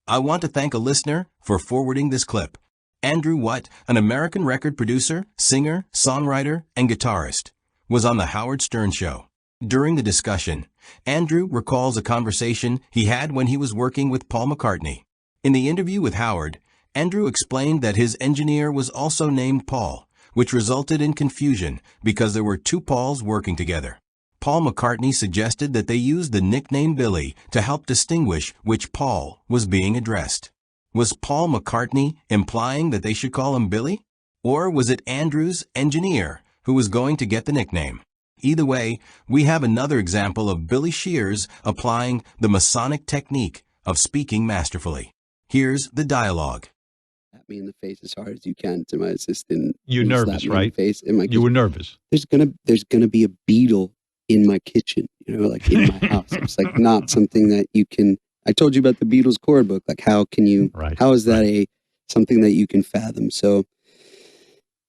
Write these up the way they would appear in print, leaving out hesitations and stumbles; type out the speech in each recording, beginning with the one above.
I want to thank a listener for forwarding this clip. Andrew Watt, an American record producer, singer, songwriter, and guitarist, was on The Howard Stern Show. During the discussion, Andrew recalls a conversation he had when he was working with Paul McCartney. In the interview with Howard, Andrew explained that his engineer was also named Paul, which resulted in confusion because there were two Pauls working together. Paul McCartney suggested that they use the nickname Billy to help distinguish which Paul was being addressed. Was Paul McCartney implying that they should call him Billy? Or was it Andrew's engineer who was going to get the nickname? Either way, we have another example of Billy Shears applying the Masonic technique of speaking masterfully. Here's the dialogue. Slap me in the face as hard as you can to my assistant. You're nervous, right? You were nervous. There's gonna be a beetle in my kitchen, like in my house. It's like not something that you can. I told you about the Beatles chord book. Like, how can you? Right. How is that something that you can fathom? So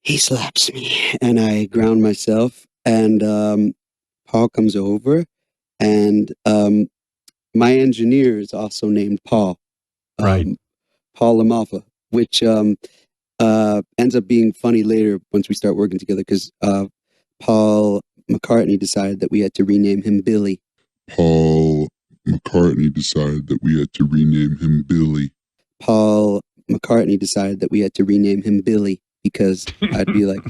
he slaps me, and I ground myself. And Paul comes over, and my engineer is also named Paul. Right. Paul Lamalfa, which ends up being funny later once we start working together, because Paul McCartney decided that we had to rename him Billy. Paul McCartney decided that we had to rename him Billy. Paul McCartney decided that we had to rename him Billy, because I'd be like,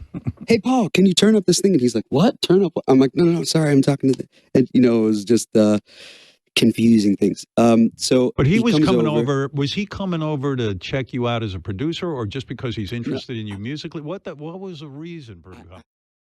"Hey, Paul, can you turn up this thing?" And he's like, "What? Turn up what?" I'm like, No, sorry, I'm talking to the... And, it was just confusing things. But he was coming over. Was he coming over to check you out as a producer, or just because he's interested in you musically? What was the reason, Bruno?